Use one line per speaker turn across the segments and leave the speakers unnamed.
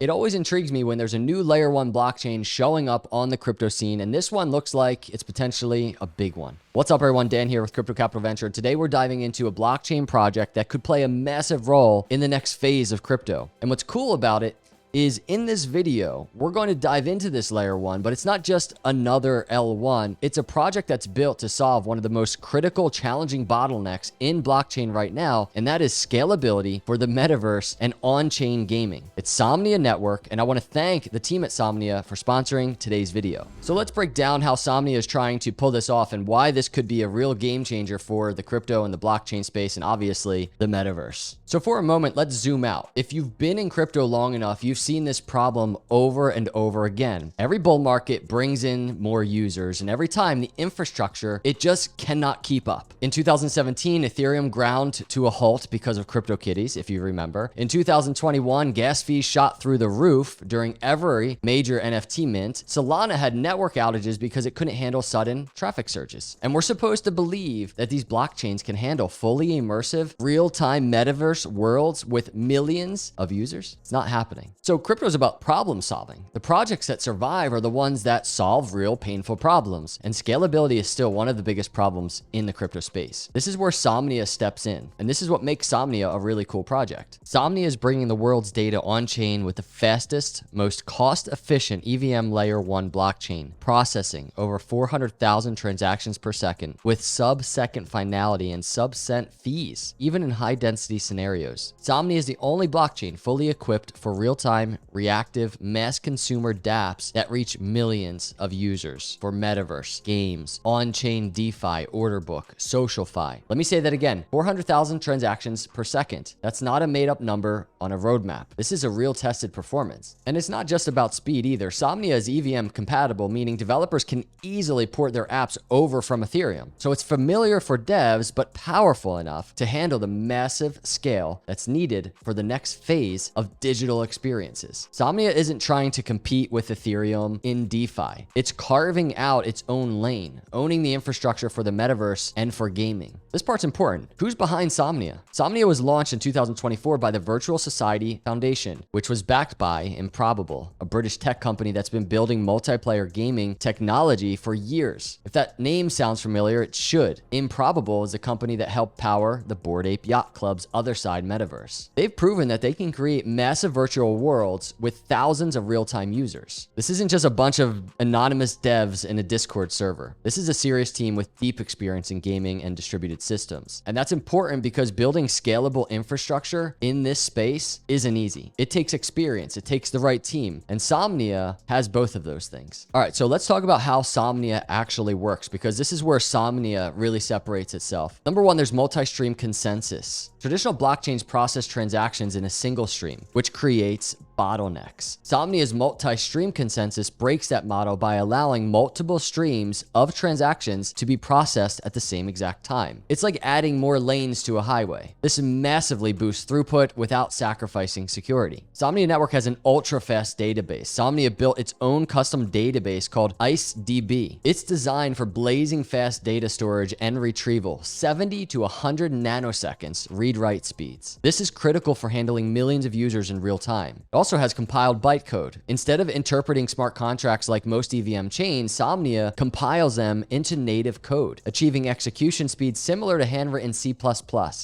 It always intrigues me when there's a new layer 1 blockchain showing up on the crypto scene, and this one looks like it's potentially a big one. What's up, everyone? Dan here with Crypto Capital Venture. Today we're diving into a blockchain project that could play a massive role in the next phase of crypto. And what's cool about it is in this video, we're going to dive into this layer 1, but it's not just another L1. It's a project that's built to solve one of the most critical, challenging bottlenecks in blockchain right now, and that is scalability for the metaverse and on-chain gaming. It's Somnia Network, and I want to thank the team at Somnia for sponsoring today's video. So let's break down how Somnia is trying to pull this off and why this could be a real game changer for the crypto and the blockchain space, and obviously the metaverse. So for a moment, let's zoom out. If you've been in crypto long enough, you've seen this problem over and over again. Every bull market brings in more users, and every time the infrastructure, it just cannot keep up. In 2017, Ethereum ground to a halt because of CryptoKitties, if you remember. In 2021, gas fees shot through the roof during every major NFT mint. Solana had network outages because it couldn't handle sudden traffic surges. And we're supposed to believe that these blockchains can handle fully immersive, real-time metaverse worlds with millions of users. It's not happening. So crypto is about problem solving. The projects that survive are the ones that solve real painful problems, and scalability is still one of the biggest problems in the crypto space. This is where Somnia steps in, and this is what makes Somnia a really cool project. Somnia is bringing the world's data on-chain with the fastest, most cost-efficient EVM layer 1 blockchain, processing over 400,000 transactions per second with sub-second finality and sub-cent fees, even in high-density scenarios. Somnia is the only blockchain fully equipped for real-time, reactive, mass consumer dApps that reach millions of users for metaverse, games, on-chain DeFi, order book, SocialFi. Let me say that again, 400,000 transactions per second. That's not a made-up number on a roadmap. This is a real tested performance. And it's not just about speed either. Somnia is EVM compatible, meaning developers can easily port their apps over from Ethereum. So it's familiar for devs, but powerful enough to handle the massive scale that's needed for the next phase of digital experiences. Somnia isn't trying to compete with Ethereum in DeFi. It's carving out its own lane, owning the infrastructure for the metaverse and for gaming. This part's important. Who's behind Somnia? Somnia was launched in 2024 by the Virtual Society Foundation, which was backed by Improbable, a British tech company that's been building multiplayer gaming technology for years. If that name sounds familiar, it should. Improbable is a company that helped power the Bored Ape Yacht Club's Otherside metaverse. They've proven that they can create massive virtual worlds with thousands of real-time users. This isn't just a bunch of anonymous devs in a Discord server. This is a serious team with deep experience in gaming and distributed systems. And that's important because building scalable infrastructure in this space isn't easy. It takes experience, it takes the right team, and Somnia has both of those things. All right, so let's talk about how Somnia actually works, because this is where Somnia really separates itself. Number one, there's multi-stream consensus. Traditional blockchains process transactions in a single stream, which creates bottlenecks. Somnia's multi-stream consensus breaks that model by allowing multiple streams of transactions to be processed at the same exact time. It's like adding more lanes to a highway. This massively boosts throughput without sacrificing security. Somnia Network has an ultra-fast database. Somnia built its own custom database called IceDB. It's designed for blazing fast data storage and retrieval, 70 to 100 nanoseconds read-write speeds. This is critical for handling millions of users in real time. It also has compiled bytecode. Instead of interpreting smart contracts like most EVM chains, Somnia compiles them into native code, achieving execution speeds similar to handwritten C++.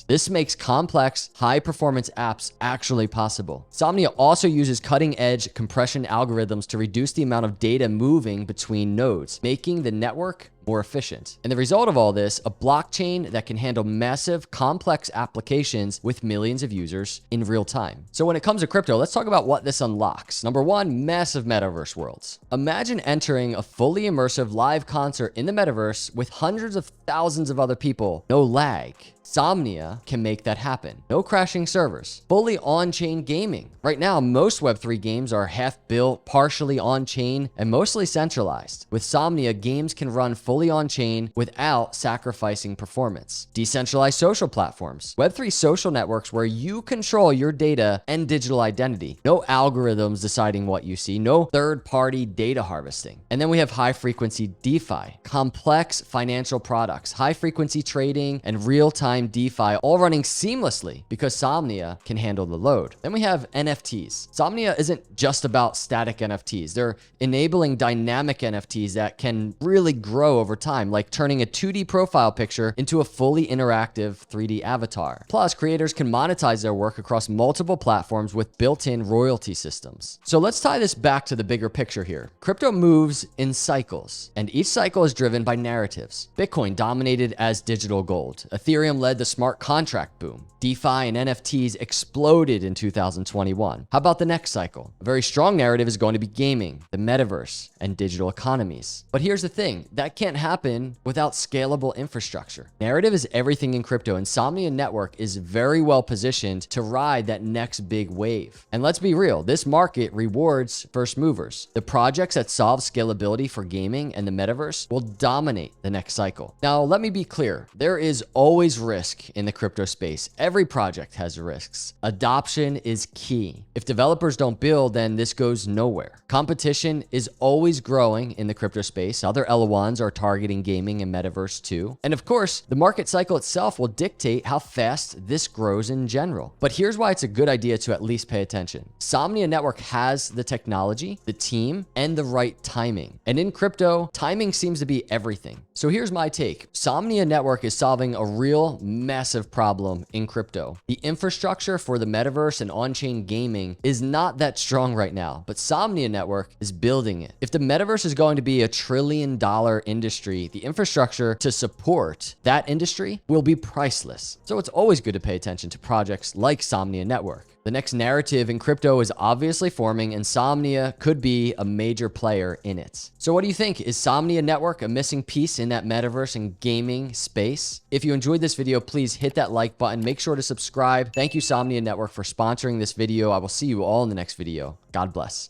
This makes complex, high-performance apps actually possible. Somnia also uses cutting-edge compression algorithms to reduce the amount of data moving between nodes, making the network more efficient. And the result of all this, a blockchain that can handle massive, complex applications with millions of users in real time. So when it comes to crypto, let's talk about what this unlocks. Number one, massive metaverse worlds. Imagine entering a fully immersive live concert in the metaverse with hundreds of thousands of other people, no lag. Somnia can make that happen. No crashing servers, fully on-chain gaming. Right now, most Web3 games are half-built, partially on-chain, and mostly centralized. With Somnia, games can run fully on-chain without sacrificing performance. Decentralized social platforms. Web3 social networks where you control your data and digital identity. No algorithms deciding what you see. No third-party data harvesting. And then we have high-frequency DeFi. Complex financial products, high-frequency trading, and real-time real-time DeFi all running seamlessly because Somnia can handle the load. Then we have NFTs. Somnia isn't just about static NFTs. They're enabling dynamic NFTs that can really grow over time, like turning a 2D profile picture into a fully interactive 3D avatar. Plus, creators can monetize their work across multiple platforms with built-in royalty systems. So let's tie this back to the bigger picture here. Crypto moves in cycles, and each cycle is driven by narratives. Bitcoin dominated as digital gold. Ethereum led the smart contract boom. DeFi and NFTs exploded in 2021. How about the next cycle? A very strong narrative is going to be gaming, the metaverse, and digital economies. But here's the thing, that can't happen without scalable infrastructure. Narrative is everything in crypto, and Somnia Network is very well positioned to ride that next big wave. And let's be real, this market rewards first movers. The projects that solve scalability for gaming and the metaverse will dominate the next cycle. Now, let me be clear, there is always risk in the crypto space. Every project has risks. Adoption is key. If developers don't build, then this goes nowhere. Competition is always growing in the crypto space. Other L1s are targeting gaming and metaverse too. And of course, the market cycle itself will dictate how fast this grows in general. But here's why it's a good idea to at least pay attention. Somnia Network has the technology, the team, and the right timing. And in crypto, timing seems to be everything. So here's my take. Somnia Network is solving a real massive problem in crypto. The infrastructure for the metaverse and on-chain gaming is not that strong right now, but Somnia Network is building it. If the metaverse is going to be $1 trillion industry, the infrastructure to support that industry will be priceless. So it's always good to pay attention to projects like Somnia Network. The next narrative in crypto is obviously forming, and Somnia could be a major player in it. So what do you think? Is Somnia Network a missing piece in that metaverse and gaming space? If you enjoyed this video, please hit that like button. Make sure to subscribe. Thank you, Somnia Network, for sponsoring this video. I will see you all in the next video. God bless.